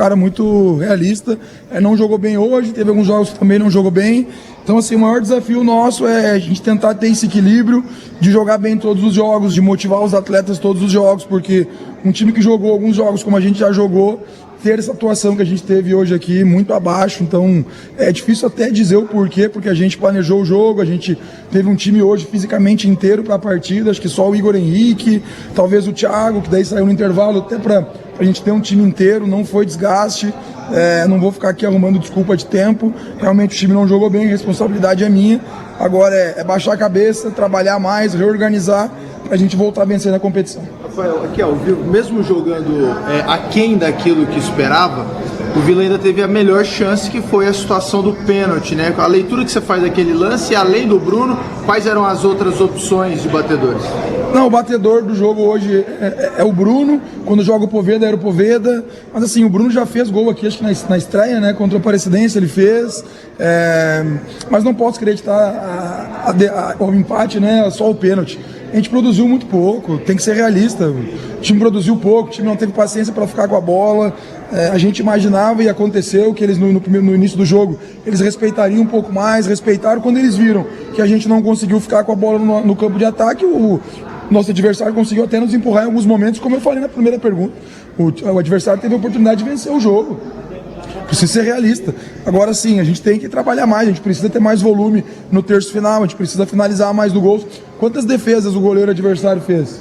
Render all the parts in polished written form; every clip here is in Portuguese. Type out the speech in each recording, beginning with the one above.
cara muito realista, não jogou bem hoje, teve alguns jogos que também não jogou bem. Então, assim, o maior desafio nosso é a gente tentar ter esse equilíbrio de jogar bem todos os jogos, de motivar os atletas todos os jogos, porque um time que jogou alguns jogos como a gente já jogou, ter essa atuação que a gente teve hoje aqui muito abaixo, então é difícil até dizer o porquê, porque a gente planejou o jogo, a gente teve um time hoje fisicamente inteiro para a partida, acho que só o Igor Henrique, talvez o Thiago, que daí saiu no intervalo até para a gente ter um time inteiro, não foi desgaste, não vou ficar aqui arrumando desculpa de tempo, realmente o time não jogou bem, a responsabilidade é minha, agora é baixar a cabeça, trabalhar mais, reorganizar, para a gente voltar a vencer na competição. Rafael, aqui ó, mesmo jogando aquém daquilo que esperava, o Vila ainda teve a melhor chance, que foi a situação do pênalti, né? A leitura que você faz daquele lance, além do Bruno, quais eram as outras opções de batedores? Não, o batedor do jogo hoje é o Bruno, quando joga o Poveda era o Poveda, mas assim, o Bruno já fez gol aqui, acho que na estreia, né, contra o Aparecidense ele fez, mas não posso acreditar o empate, né, só o pênalti. A gente produziu muito pouco, tem que ser realista, o time produziu pouco, o time não teve paciência para ficar com a bola, a gente imaginava e aconteceu que eles no início do jogo, eles respeitariam um pouco mais, respeitaram quando eles viram que a gente não conseguiu ficar com a bola no campo de ataque, o nosso adversário conseguiu até nos empurrar em alguns momentos, como eu falei na primeira pergunta, o adversário teve a oportunidade de vencer o jogo. Precisa ser realista. Agora sim, a gente tem que trabalhar mais, a gente precisa ter mais volume no terço final, a gente precisa finalizar mais no gol. Quantas defesas o goleiro adversário fez?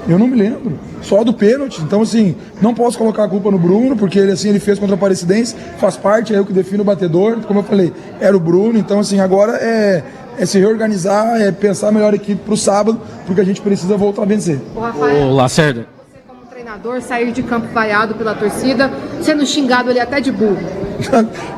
Eu não me lembro. Só do pênalti. Então, assim, não posso colocar a culpa no Bruno, porque ele fez contra a Aparecidense, faz parte, é eu que defino o batedor. Como eu falei, era o Bruno. Então, assim, agora é se reorganizar, é pensar a melhor equipe para o sábado, porque a gente precisa voltar a vencer. O Rafael, ô Lacerda, treinador, sair de campo vaiado pela torcida, sendo xingado ali até de burro.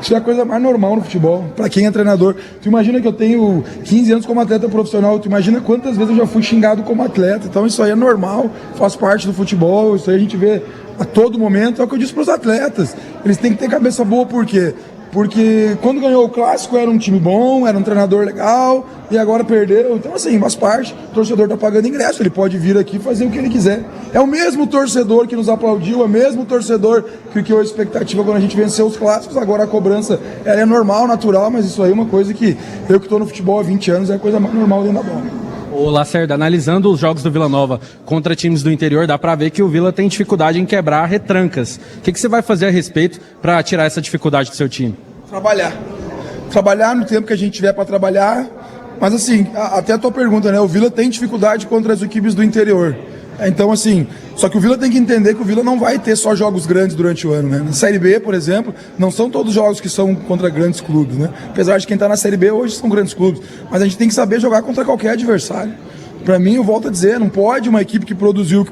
Isso é a coisa mais normal no futebol, para quem é treinador. Tu imagina que eu tenho 15 anos como atleta profissional, tu imagina quantas vezes eu já fui xingado como atleta, então isso aí é normal, faz parte do futebol, isso aí a gente vê a todo momento, é o que eu disse para os atletas, eles têm que ter cabeça boa, por quê? Porque quando ganhou o Clássico era um time bom, era um treinador legal, e agora perdeu. Então, assim, faz parte. O torcedor está pagando ingresso, ele pode vir aqui e fazer o que ele quiser. É o mesmo torcedor que nos aplaudiu, é o mesmo torcedor que criou a expectativa quando a gente venceu os Clássicos. Agora a cobrança ela é normal, natural, mas isso aí é uma coisa que eu que estou no futebol há 20 anos, é a coisa mais normal dentro da bola. ô Lacerda, analisando os jogos do Vila Nova contra times do interior, dá pra ver que o Vila tem dificuldade em quebrar retrancas. O que você vai fazer a respeito para tirar essa dificuldade do seu time? Trabalhar no tempo que a gente tiver para trabalhar, mas assim, até a tua pergunta, né? O Vila tem dificuldade contra as equipes do interior. Então, assim, só que o Vila tem que entender que o Vila não vai ter só jogos grandes durante o ano, né? Na Série B, por exemplo, não são todos jogos que são contra grandes clubes, né? Apesar de quem está na Série B hoje são grandes clubes, mas a gente tem que saber jogar contra qualquer adversário. Para mim, eu volto a dizer, não pode uma equipe que produziu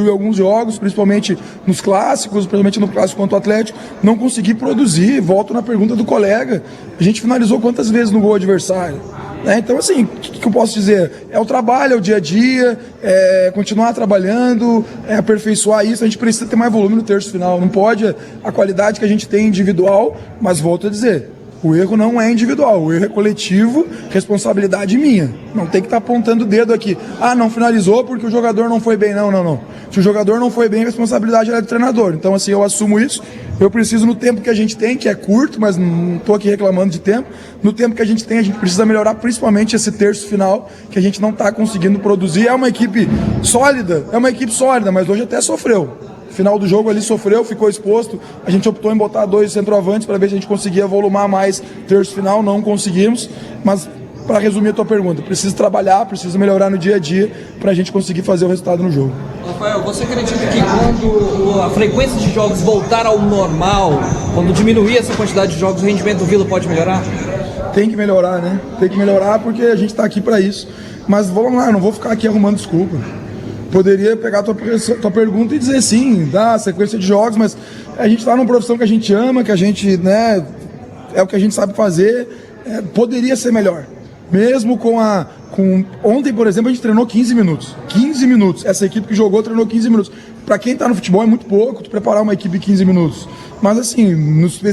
em alguns jogos, principalmente nos clássicos, principalmente no clássico contra o Atlético, não conseguir produzir. Volto na pergunta do colega, a gente finalizou quantas vezes no gol adversário? Então, assim, o que eu posso dizer? É o trabalho, é o dia a dia, é continuar trabalhando, é aperfeiçoar isso. A gente precisa ter mais volume no terço final. Não pode a qualidade que a gente tem individual, mas volto a dizer, o erro não é individual, o erro é coletivo, responsabilidade minha. Não tem que estar apontando o dedo aqui. Ah, não finalizou porque o jogador não foi bem. Não. Se o jogador não foi bem, a responsabilidade é do treinador. Então, assim, eu assumo isso. Eu preciso, no tempo que a gente tem, que é curto, mas não estou aqui reclamando de tempo, no tempo que a gente tem, a gente precisa melhorar principalmente esse terço final, que a gente não está conseguindo produzir. É uma equipe sólida, mas hoje até sofreu. Final do jogo ali sofreu, ficou exposto, a gente optou em botar 2 centroavantes para ver se a gente conseguia volumar mais terço final, não conseguimos, mas para resumir a tua pergunta, preciso trabalhar, preciso melhorar no dia a dia para a gente conseguir fazer o resultado no jogo. Rafael, você acredita que quando a frequência de jogos voltar ao normal, quando diminuir essa quantidade de jogos, o rendimento do Vila pode melhorar? Tem que melhorar, né? Tem que melhorar porque a gente está aqui para isso, mas vamos lá, não vou ficar aqui arrumando desculpa. Poderia pegar a tua pergunta e dizer sim, dá sequência de jogos, mas a gente está numa profissão que a gente ama, que a gente, né, é o que a gente sabe fazer, poderia ser melhor. Mesmo ontem, por exemplo, a gente treinou 15 minutos. 15 minutos. Essa equipe que jogou treinou 15 minutos. para quem tá no futebol é muito pouco, tu preparar uma equipe em 15 minutos. Mas assim,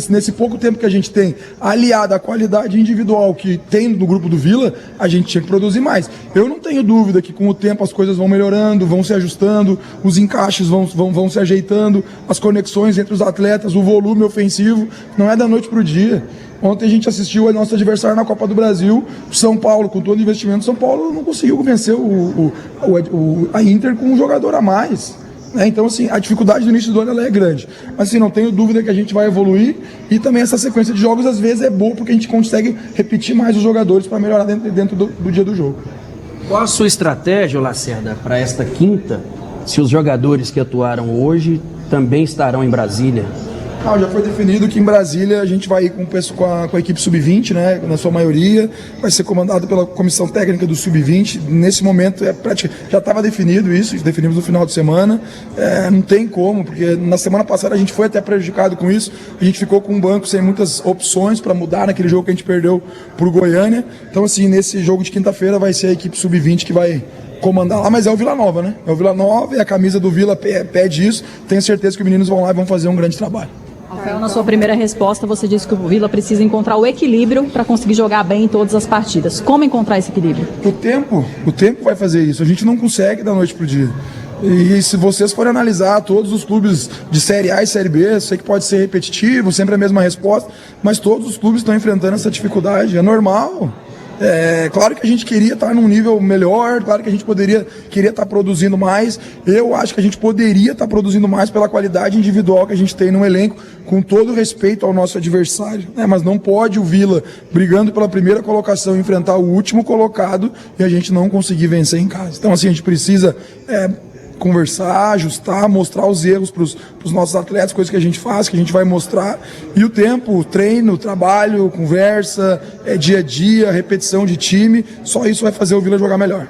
nesse pouco tempo que a gente tem, aliado à qualidade individual que tem no grupo do Vila, a gente tinha que produzir mais. Eu não tenho dúvida que com o tempo as coisas vão melhorando, vão se ajustando, os encaixes vão se ajeitando, as conexões entre os atletas, o volume ofensivo, não é da noite pro dia. Ontem a gente assistiu a nosso adversário na Copa do Brasil, São Paulo, com todo o investimento, São Paulo não conseguiu vencer a Inter com um jogador a mais. Então, assim, a dificuldade do início do ano ela é grande. Mas, assim, não tenho dúvida que a gente vai evoluir e também essa sequência de jogos, às vezes, é boa porque a gente consegue repetir mais os jogadores para melhorar dentro do dia do jogo. Qual a sua estratégia, Lacerda, para esta quinta, se os jogadores que atuaram hoje também estarão em Brasília? Já foi definido que em Brasília a gente vai ir com a equipe sub-20, né, na sua maioria, vai ser comandado pela comissão técnica do sub-20. Nesse momento já estava definido isso, definimos no final de semana. Não tem como, porque na semana passada a gente foi até prejudicado com isso, a gente ficou com um banco sem muitas opções para mudar naquele jogo que a gente perdeu para o Goiânia. Então, assim, nesse jogo de quinta-feira vai ser a equipe sub-20 que vai comandar lá, mas é o Vila Nova, né? É o Vila Nova e a camisa do Vila pede isso. Tenho certeza que os meninos vão lá e vão fazer um grande trabalho. Rafael, na sua primeira resposta, você disse que o Vila precisa encontrar o equilíbrio para conseguir jogar bem em todas as partidas. Como encontrar esse equilíbrio? O tempo vai fazer isso. A gente não consegue da noite pro dia. E se vocês forem analisar todos os clubes de Série A e Série B, eu sei que pode ser repetitivo, sempre a mesma resposta, mas todos os clubes estão enfrentando essa dificuldade. É normal. Claro que a gente queria estar num nível melhor, claro que a gente queria estar produzindo mais. Eu acho que a gente poderia estar produzindo mais pela qualidade individual que a gente tem no elenco, com todo respeito ao nosso adversário, né? Mas não pode o Vila, brigando pela primeira colocação, enfrentar o último colocado e a gente não conseguir vencer em casa. Então, assim, a gente precisa conversar, ajustar, mostrar os erros para os nossos atletas, coisas que a gente faz, que a gente vai mostrar. E o tempo, treino, trabalho, conversa, dia a dia, repetição de time, só isso vai fazer o Vila jogar melhor.